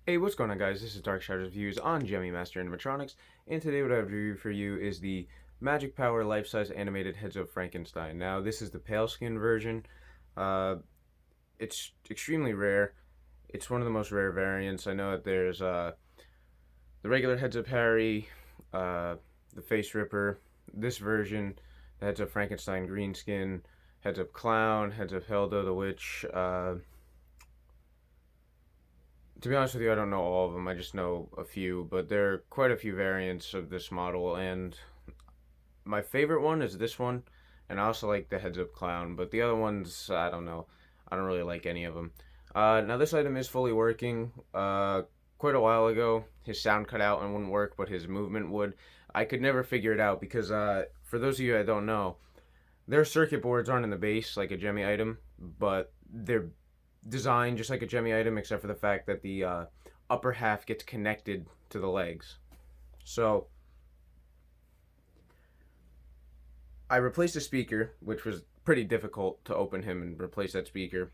Hey, what's going on, guys? This is Darkshire's Views on Gemmy Master Animatronics, and today what I have to review for you is the Magic Power life-size animated heads of Frankenstein. Now, this is the pale skin version. Uh, it's extremely rare. It's one of the most rare variants. I know that there's the regular heads of Harry, uh, the Face Ripper. This version, the heads of Frankenstein green skin, heads of Clown, heads of Hilda the Witch. To be honest with you, I don't know all of them. I just know a few, but there are quite a few variants of this model, and my favorite one is this one, and I also like the heads up clown, but the other ones, I don't know. I don't really like any of them. Now, this item is fully working. Quite a while ago, his sound cut out and wouldn't work, but his movement would. I could never figure it out because, for those of you that don't know, their circuit boards aren't in the base like a Gemmy item, but they're designed just like a Gemmy item, except for the fact that the upper half gets connected to the legs. So I replaced the speaker, which was pretty difficult to open him and replace that speaker.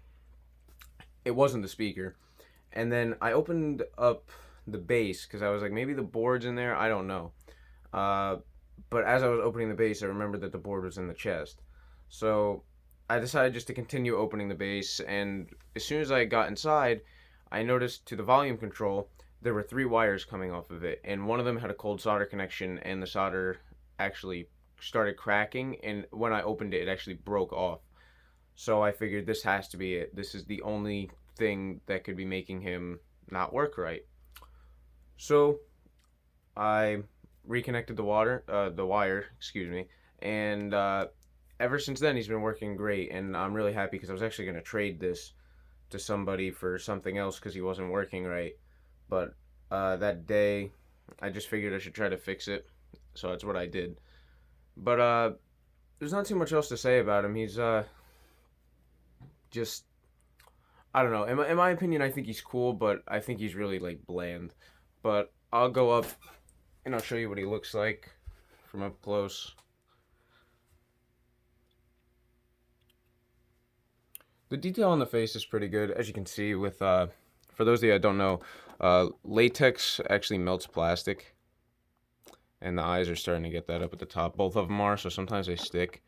It wasn't the speaker. And then I opened up the base because I was like, maybe the board's in there. I don't know. Uh, but as I was opening the base, I remembered that the board was in the chest. So I decided just to continue opening the base. And as soon as I got inside, I noticed to the volume control, there were three wires coming off of it. And one of them had a cold solder connection, and the solder actually started cracking. And when I opened it, it actually broke off. So I figured this has to be it. This is the only thing that could be making him not work right. So I reconnected the wire, excuse me, and ever since then he's been working great, and I'm really happy because I was actually gonna trade this to somebody for something else because he wasn't working right, but that day I just figured I should try to fix it, so that's what I did. But there's not too much else to say about him. He's just I don't know. In my opinion, I think he's cool, but I think he's really like bland. But I'll go up and I'll show you what he looks like from up close. The detail on the face is pretty good, as you can see. With for those of you that don't know, latex actually melts plastic, and the eyes are starting to get that up at the top. Both of them are, so sometimes they stick.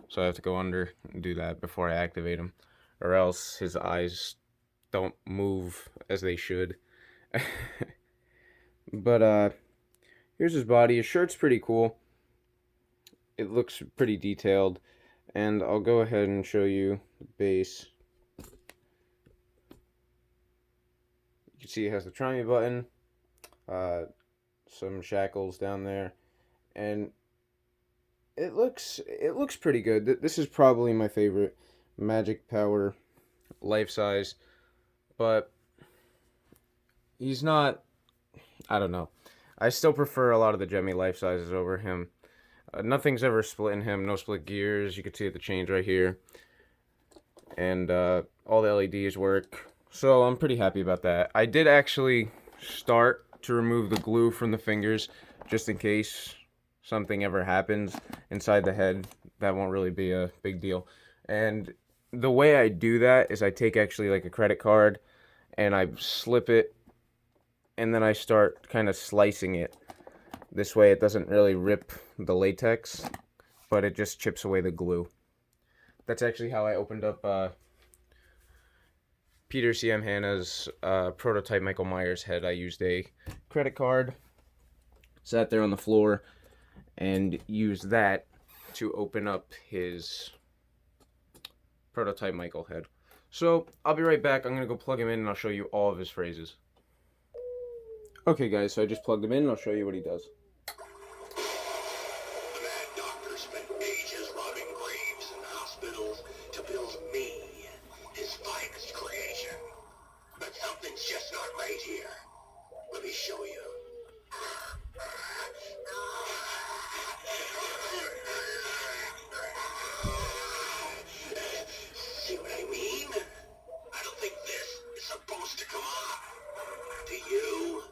So I have to go under and do that before I activate him, or else his eyes don't move as they should. But here's his body. His shirt's pretty cool. It looks pretty detailed, and I'll go ahead and show you the base. You can see it has the try me button, uh, some shackles down there, and it looks pretty good. This is probably my favorite Magic Power life size, but he's not. I don't know. I still prefer a lot of the Gemmy life sizes over him. Nothing's ever split in him. No split gears. You can see the chains right here, and all the LEDs work. So I'm pretty happy about that. I did actually start to remove the glue from the fingers, just in case something ever happens inside the head. That won't really be a big deal. And the way I do that is I take actually like a credit card and I slip it, and then I start kind of slicing it. This way it doesn't really rip the latex, but it just chips away the glue. That's actually how I opened up Peter C.M. Hanna's prototype Michael Myers head. I used a credit card, sat there on the floor, and used that to open up his prototype Michael head. So I'll be right back. I'm going to go plug him in and I'll show you all of his phrases. Okay, guys, so I just plugged him in and I'll show you what he does. The Mad Doctor spent ages robbing graves and hospitals to build me, his finest creation. But something's just not right here. Let me show you. See what I mean? I don't think this is supposed to come off. Do you?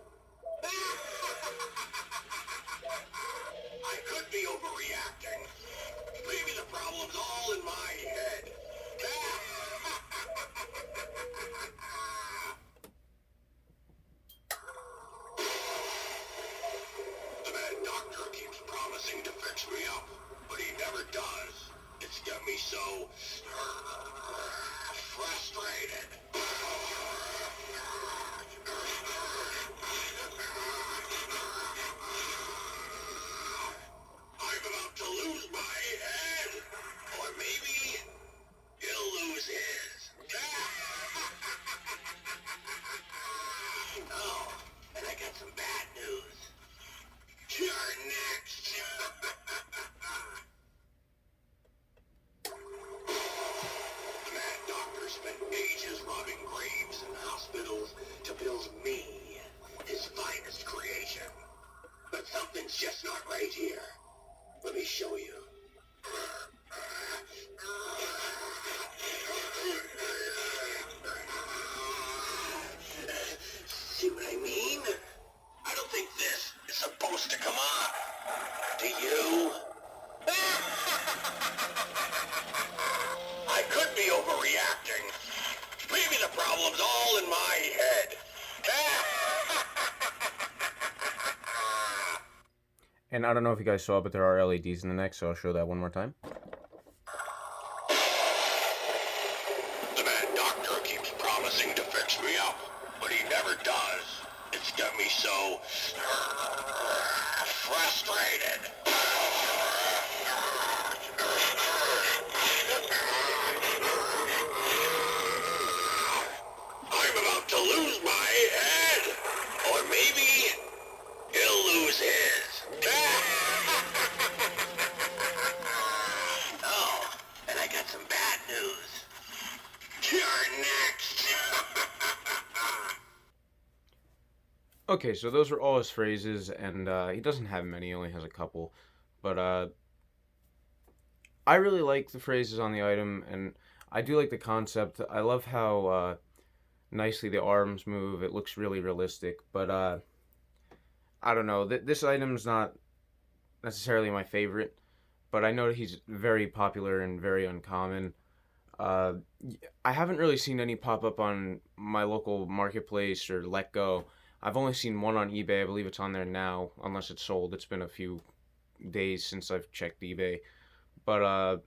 I could be overreacting. Maybe the problem's all in my head. in my head. And I don't know if you guys saw, but there are LEDs in the neck, so I'll show that one more time. The mad doctor keeps promising to fix me up, but he never does. It's got me so frustrated. I'm about to lose my head. Or maybe he'll lose his. Oh, and I got some bad news. You're next. Okay, so those were all his phrases, and he doesn't have many, he only has a couple. But I really like the phrases on the item, and I do like the concept. I love how nicely the arms move, it looks really realistic. But I don't know, this item's not necessarily my favorite, but I know that he's very popular and very uncommon. Uh, I haven't really seen any pop up on my local marketplace or Let Go. I've only seen one on eBay. I believe it's on there now, unless it's sold. It's been a few days since I've checked eBay. But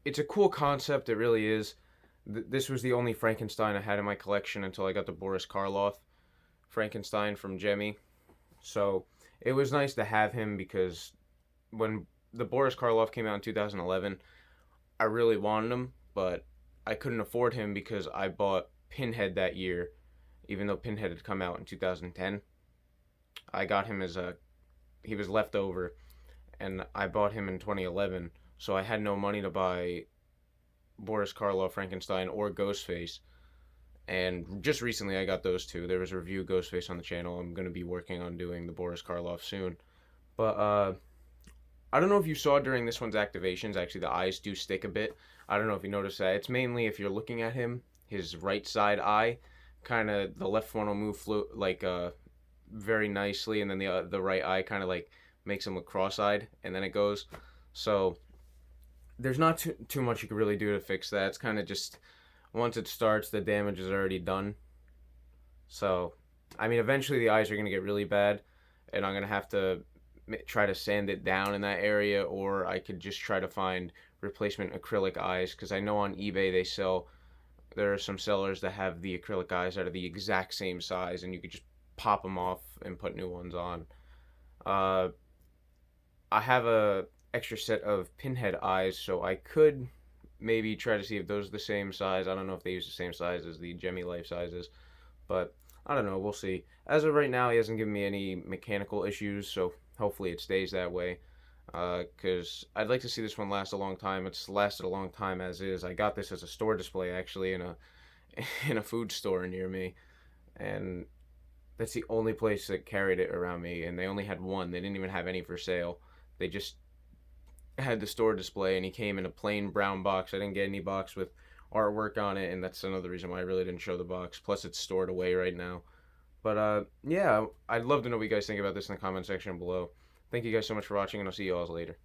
it's a cool concept. It really is. This was the only Frankenstein I had in my collection until I got the Boris Karloff Frankenstein from Jemmy. So it was nice to have him because when the Boris Karloff came out in 2011, I really wanted him, but I couldn't afford him because I bought Pinhead that year, even though Pinhead had come out in 2010. I got him as a he was left over, and I bought him in 2011, so I had no money to buy Boris Karloff Frankenstein or Ghostface. And just recently I got those two. There was a review of Ghostface on the channel. I'm going to be working on doing the Boris Karloff soon. But I don't know if you saw during this one's activations, actually the eyes do stick a bit. I don't know if you noticed that. It's mainly if you're looking at him, his right side eye, kind of the left one will move like very nicely, and then the right eye kind of like makes him look cross-eyed, and then it goes. So there's not too much you can really do to fix that. It's kind of just once it starts, the damage is already done. So I mean, eventually the eyes are gonna get really bad, and I'm gonna have to try to sand it down in that area, or I could just try to find replacement acrylic eyes because I know on eBay there are some sellers that have the acrylic eyes that are the exact same size, and you could just pop them off and put new ones on. Uh, I have a extra set of pinhead eyes, so I could maybe try to see if those are the same size. I don't know if they use the same size as the Jemmy Life sizes, but I don't know. We'll see. As of right now, he hasn't given me any mechanical issues, so hopefully it stays that way. Because I'd like to see this one last a long time. It's lasted a long time as is. I got this as a store display actually in a in a food store near me, and that's the only place that carried it around me. And they only had one. They didn't even have any for sale. They just had the store display, and he came in a plain brown box. I didn't get any box with artwork on it, and that's another reason why I really didn't show the box. Plus, it's stored away right now. But yeah, I'd love to know what you guys think about this in the comment section below. Thank you guys so much for watching, and I'll see you all later.